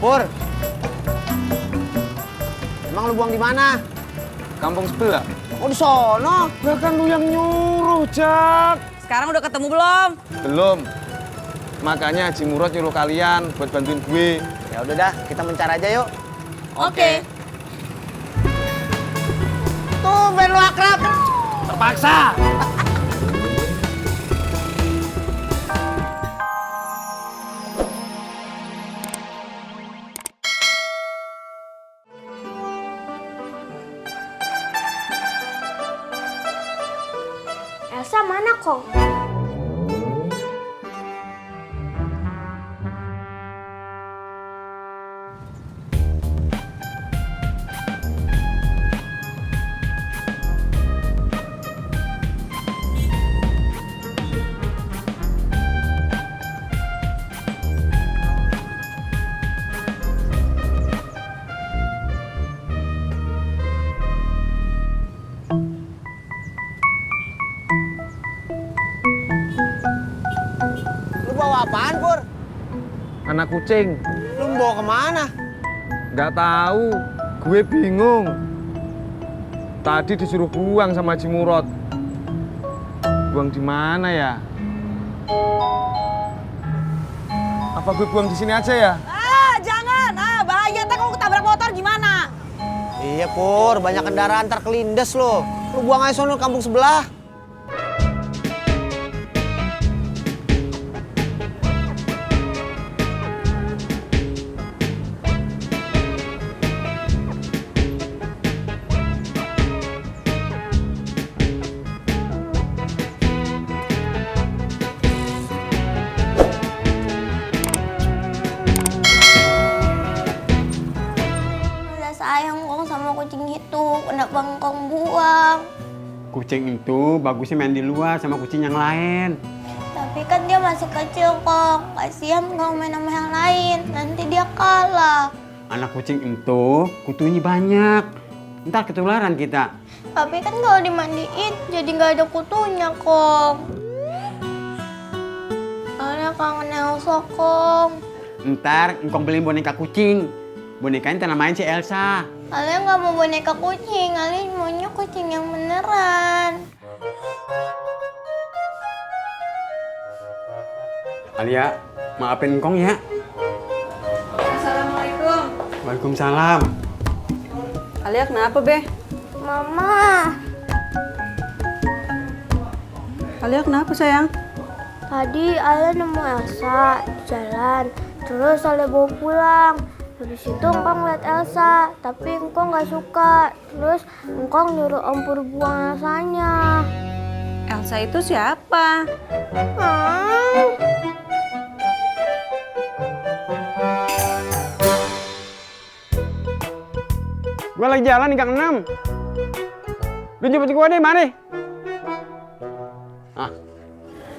Pur, emang lu buang di mana? Kampung sebelah. Oh di sono. Lah kan lu yang nyuruh, Jak. Sekarang udah ketemu belum? Belum. Makanya Haji Murad nyuruh kalian buat bantuin gue. Ya udah dah, kita mencar aja yuk. Oke. Tuh, ben lu akrab. Terpaksa. Elsa mana kok? Lu bawa apaan, Pur? Anak kucing. Lu bawa kemana? Nggak tahu. Gue bingung. Tadi disuruh buang sama Haji Murad. Buang di mana ya? Apa gue buang di sini aja ya? Jangan. Bahaya ntar kalau ketabrak motor gimana? Iya, Pur, banyak kendaraan terkelindes lo. Lu buang aja sono kampung sebelah. Udah sayang kong sama kucing itu, kenapa engkong buang? Kucing itu bagusnya main di luar sama kucing yang lain. Tapi kan dia masih kecil kong, kasihan kong main sama yang lain, nanti dia kalah. Anak kucing itu kutunya banyak. Ntar ketularan kita. Tapi kan kalau dimandiin jadi nggak ada kutunya kong. Alia kangen Elsa kong. Ntar engkong beliin boneka kucing. Bonekanya ntar namain si Elsa. Alia nggak mau boneka kucing, Alia maunya kucing yang beneran. Alia, maafin engkong ya. Assalamualaikum. Waalaikumsalam. Alia kenapa, Be? Mama, Alia kenapa, sayang? tadi Alia nemu Elsa di jalan, terus Alia bawa pulang. Habis itu engkong liat Elsa, tapi engkong nggak suka. Terus engkong nyuruh Om Pur buang Elsanya. Elsa itu siapa? Gua lagi jalan di Gang 6. Lu jemput gua deh, mana?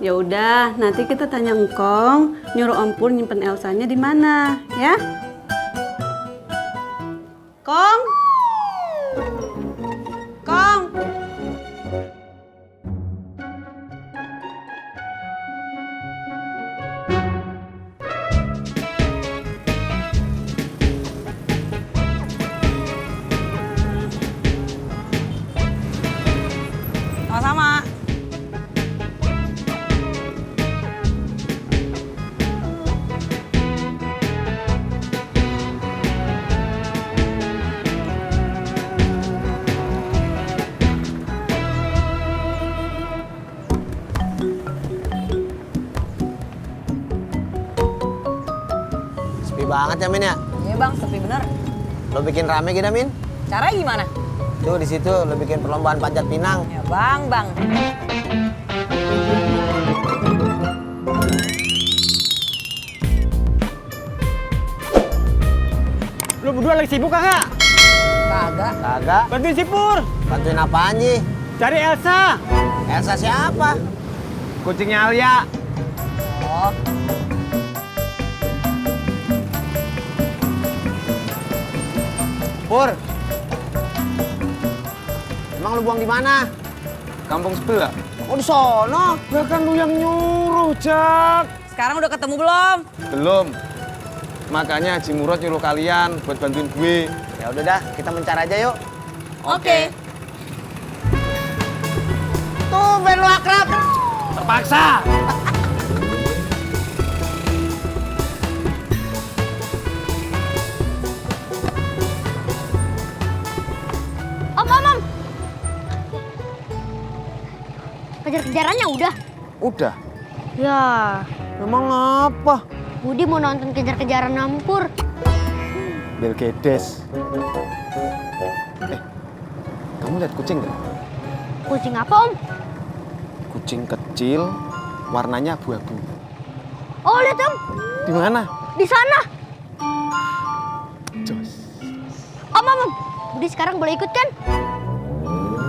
Ya udah, nanti kita tanya engkong, nyuruh Om Pur nyimpen Elsanya di mana, ya? Kong? Kong? Sama-sama. Sepi banget ya, Min ya? Iya, Bang, sepi bener. Lo bikin rame gitu, Min? Caranya gimana? Tuh di situ lo bikin perlombaan panjat pinang. Ya, Bang. Lu berdua lagi sibuk kagak? Kagak. Kagak. Bantuin si Pur. Bantuin apaan, Ji? Cari Elsa. Elsa siapa? Kucingnya Alia. Oh, Pur. Emang lu buang di mana? Kampung sebelah. Oh di sono. Lah kan lu yang nyuruh, Jak. sekarang udah ketemu belum? Belum. Makanya Haji Murad nyuruh kalian buat bantuin gue. Ya udah dah, kita mencar aja yuk. Oke. Tuh, ben lu akrab. Terpaksa. Om. Kejar-kejarannya udah. Udah. Ya, Emang apa? Budi mau nonton kejar-kejaran Ampur. Belgedes. Kamu lihat kucing nggak? Kucing apa, Om? Kucing kecil, warnanya abu-abu. Oh, lihat, Om. Di mana? Di sana. Jos. Om. Budi sekarang boleh ikut kan?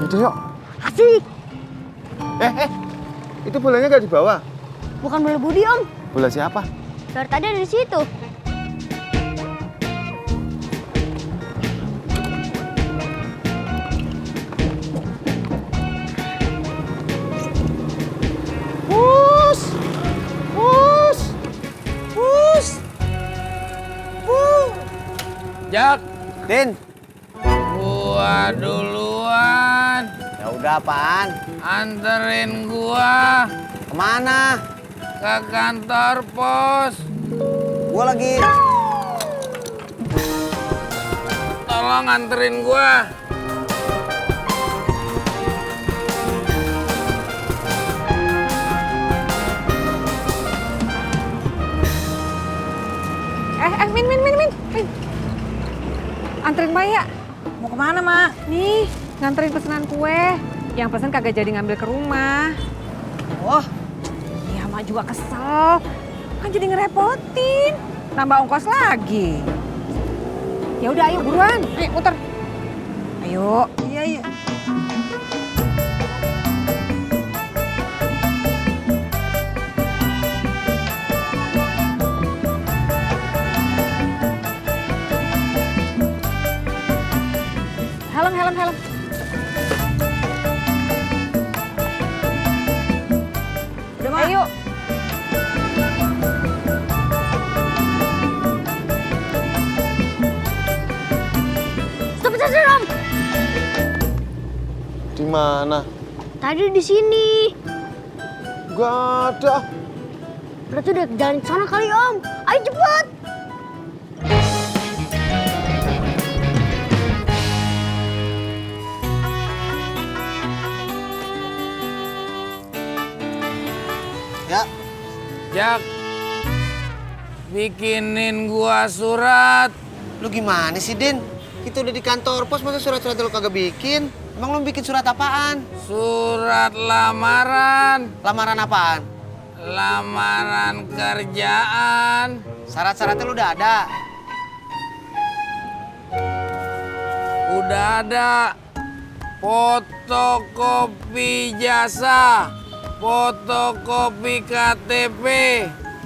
Yaudah yuk. Asik. Itu bolanya nggak dibawa? Bukan bola Budi, Om. Bola siapa? Dari tadi ada di situ. Jak, Din, gua duluan. ya udah apaan? Anterin gua Kemana? ke kantor pos. Gua lagi. Tolong anterin gua. Min. Anterin Mbak ya. Mau kemana, Mak? Nih, nganterin pesanan kue. Yang pesan kagak jadi ngambil ke rumah. Wah, Ya, Mak juga kesel. Kan jadi ngerepotin. Nambah ongkos lagi. Ya udah, ayo buruan. Ayo, muter. Ayo. Iya. Helm. Udah, Mak. Ayo. Stop, Om. Di mana? Tadi di sini. Gak ada. Berarti udah jalan ke sana kali, Om. Ayo cepet. ya. Jak, bikinin gua surat. Lu gimana sih, Din? Kita udah di kantor pos, masa surat-surat lu kagak bikin? Emang lu bikin surat apaan? Surat lamaran. Lamaran apaan? Lamaran kerjaan. Syarat-syaratnya lu udah ada. Udah ada. Fotokopi jasa, fotokopi KTP,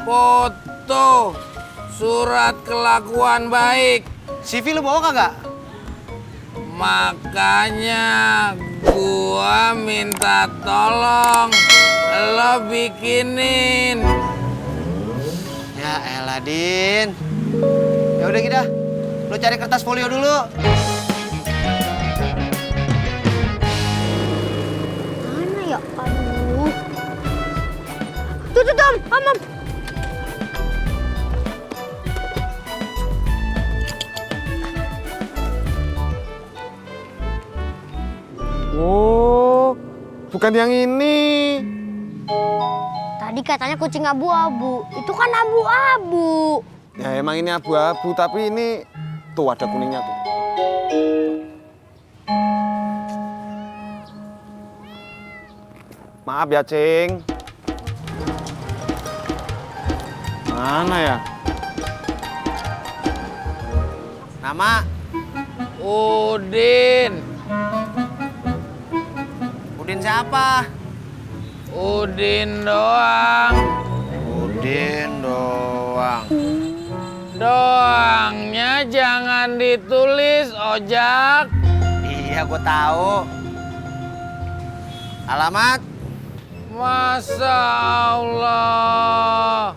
foto, surat kelakuan baik. CV lu bawa kagak? Makanya gua minta tolong lo bikinin. Ya elah, Din. Ya udah kita. Lu cari kertas folio dulu. Mana ya? Aduh. Tuh, Om. Oh, bukan yang ini. Tadi katanya kucing abu-abu. Itu kan abu-abu. Ya emang ini abu-abu, tapi ini tuh ada kuningnya tuh. Maaf ya, Cing. Mana ya? Nama? Udin. Udin siapa? Udin doang. Udin doang. Doangnya jangan ditulis, Ojak. Iya, gua tahu. Alamat? Masa Allah.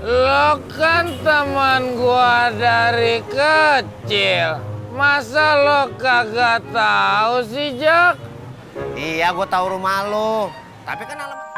Lo kan teman gua dari kecil. Masa lo kagak tahu sih, Jak? Iya, gue tahu rumah lo. Tapi kan alamat